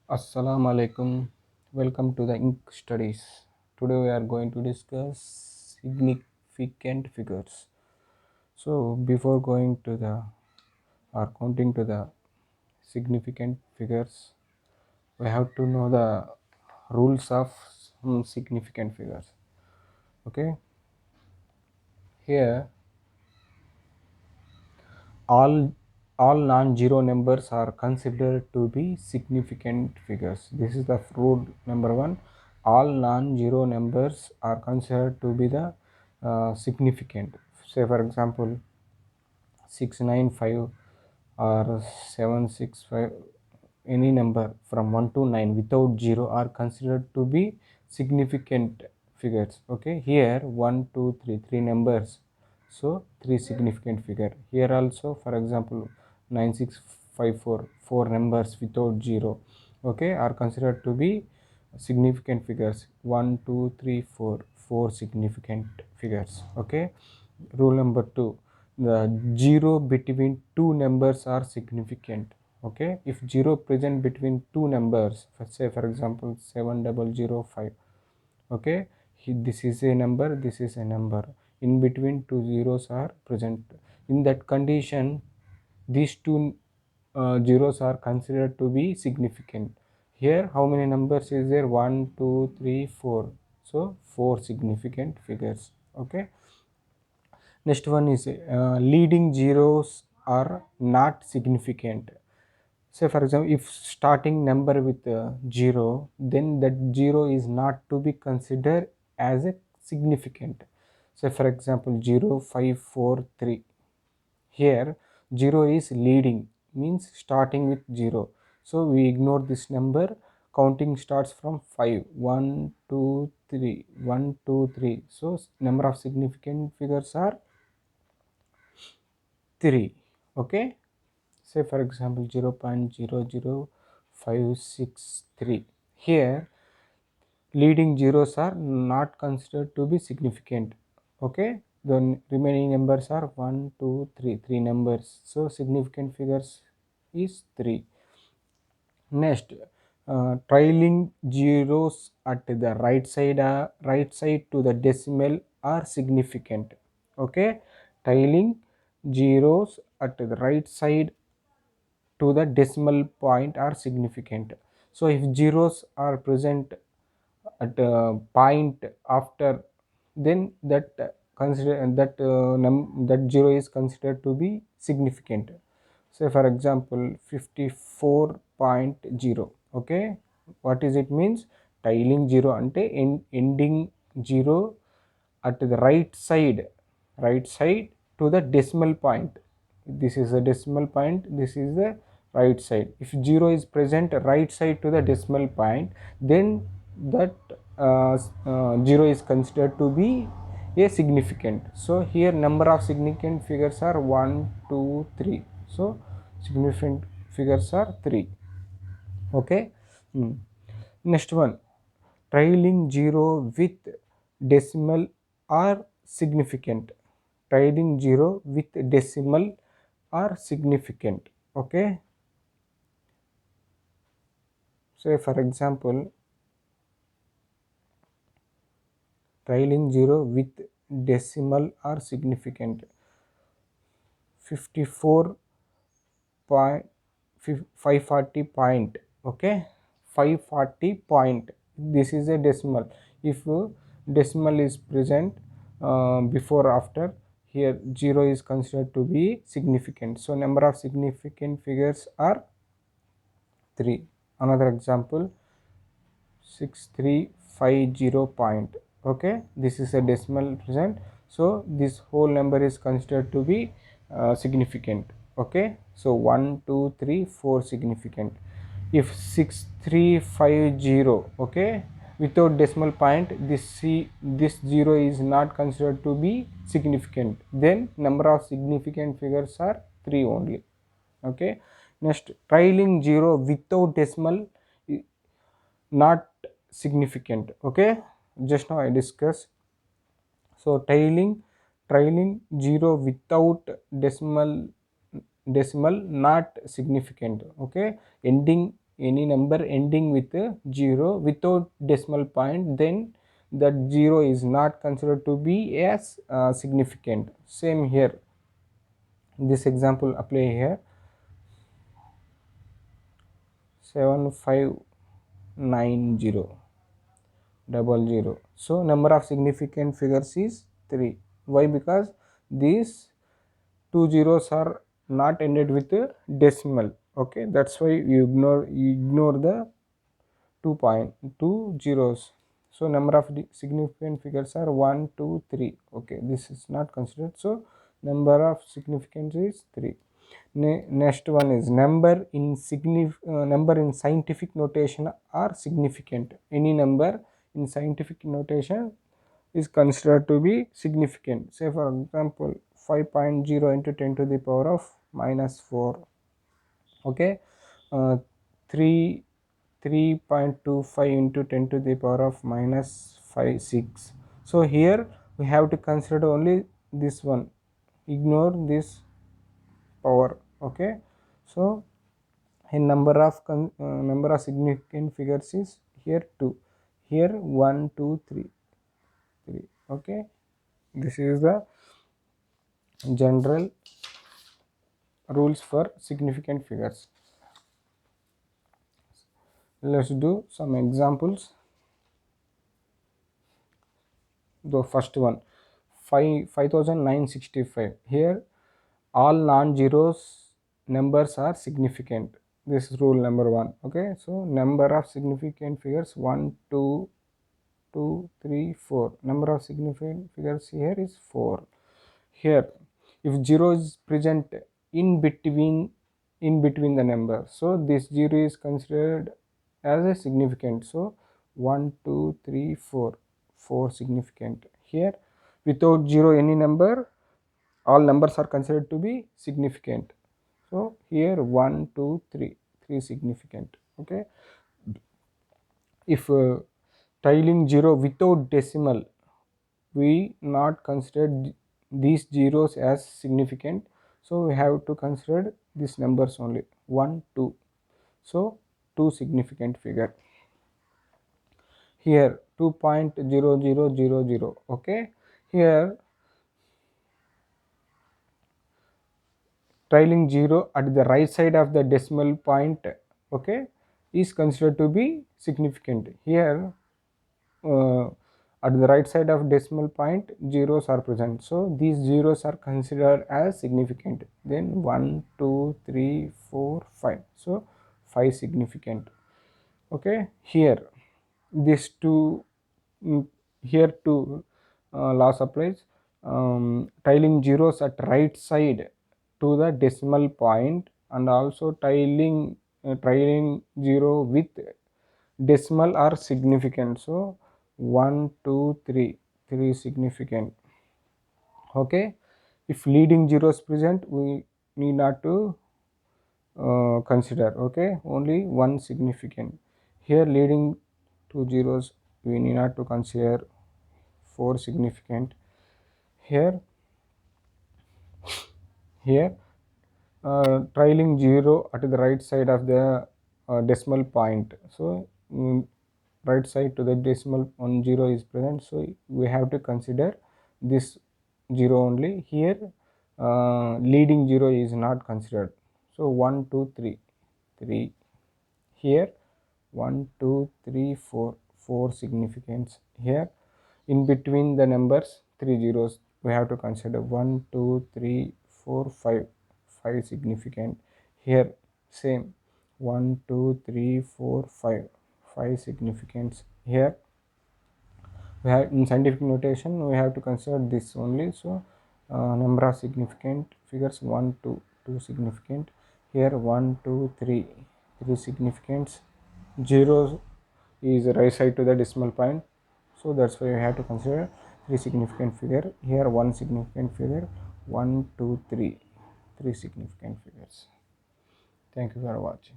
Assalamu alaikum. Welcome to the Ink Studies. Today we are going to discuss significant figures. So before going to the or counting to the significant figures, we have to know the rules of some significant figures. Okay. Here all all non-zero numbers are considered to be significant figures. This is the rule number one. All non-zero numbers are considered to be the significant. Say for example 695 or 765, any number from 1 to 9 without 0 are considered to be significant figures. Okay, here 1 2 3 three numbers, so three significant figure. Here also for example 9654, four numbers without 0, okay, are considered to be significant figures. 1 2 3 4, four significant figures. Okay, rule number 2, the zero between two numbers are significant. Okay, if zero present between two numbers, say for example 7005, okay, this is a number, this is a number, in between two zeros are present. In that condition, these two zeros are considered to be significant. Here how many numbers is there? 1 2 3 4, so four significant figures. Okay, next one is leading zeros are not significant. Say for example, if starting number with 0, then that 0 is not to be considered as a significant. Say for example 0543, here 0 is leading, means starting with 0, so we ignore this number. Counting starts from 5. 1 2 3, 1 2 3, so number of significant figures are 3. Okay, say for example 0.00563, here leading zeros are not considered to be significant. Okay, the remaining numbers are 1 2 3, three numbers, so significant figures is 3. Next, trailing zeros at the right side to the decimal are significant. Okay, trailing zeros at the right side to the decimal point are significant. So if zeros are present at a point after, then that that zero is considered to be significant. Say for example 54.0. Okay, what is it means? Trailing zero ante ending zero at the right side to the decimal point. This is a decimal point, this is the right side. If 0 is present right side to the decimal point, then that 0 is considered to be a significant. So here number of significant figures are 1 2 3, so significant figures are 3. Okay. Next one, trailing zero with decimal are significant. Trailing zero with decimal are significant. Okay, say for example trailing zero with decimal are significant. 54 point 540 point. Okay, 540 point, this is a decimal. If decimal is present before or after, here 0 is considered to be significant. So number of significant figures are 3. Another example 6350 point. Okay, this is a decimal present, so this whole number is considered to be significant. Okay, so 1 2 3 4 significant. If 6350, okay, without decimal point, this 0 is not considered to be significant, then number of significant figures are 3 only. Okay, next, trailing 0 without decimal not significant. Okay, just now I discussed. So trailing 0 without decimal not significant. Okay, ending any number ending with 0 without decimal point, then that 0 is not considered to be as significant. Same here, this example apply here. 759000. So number of significant figures is 3. Why? Because these two zeros are not ended with a decimal. Okay, that's why you ignore the 2 zeros. So number of significant figures are 1 2 3. Okay, this is not considered, so number of significance is 3. Next one is number in scientific notation are significant. Any number in scientific notation is considered to be significant. Say for example 5.0 into 10 to the power of minus 4. Okay, 3 3.25 into 10 to the power of minus 5 6. So here we have to consider only this one, ignore this power. Okay, so a number of significant figures is here 2, here 1 2 3 3. Okay, this is the general rules for significant figures. Let's do some examples. The first one, 5965. Here all non-zeros numbers are significant. This is rule number 1. Okay, so number of significant figures 1 2 2 3 4. Number of significant figures here is 4. Here if 0 is present in between the number, so this 0 is considered as a significant. So 1 2 3 4, 4 significant. Here without 0 any number, all numbers are considered to be significant. So here 1 2 3, 3 significant. Okay, if tiling 0 without decimal, we not considered these zeros as significant, so we have to consider these numbers only 1 2. So 2 significant figure. Here 2.0000. Okay, here trailing 0 at the right side of the decimal point, okay, is considered to be significant. Here at the right side of decimal point zeros are present, so these zeros are considered as significant. Then 1 2 3 4 5, so 5 significant. Okay, here these two, here two laws applies. Tiling zeros at right side to the decimal point, and also trailing 0 with decimal are significant. So 1 2 3, 3 significant. Okay, if leading 0 is present, we need not to consider. Okay, only 1 significant. Here leading 2 zeros, we need not to consider, 4 significant. Here trailing 0 at the right side of the decimal point, so right side to the decimal 1 0 is present, so we have to consider this 0 only. Here leading 0 is not considered, so 1 2 3 3. Here 1 2 3 4, 4 significance. Here in between the numbers 3 zeros, we have to consider 1 2 3 4 5, 5 significant. Here same 1 2 3 4 5, 5 significance. Here we have in scientific notation we have to consider this only. So number of significant figures 1 2, 2 significant. Here 1 2 3, 3 significance. 0 is right side to the decimal point, so that's why we have to consider 3 significant figure. Here 1 significant figure, 1 2 3, 3 significant figures. Thank you for watching.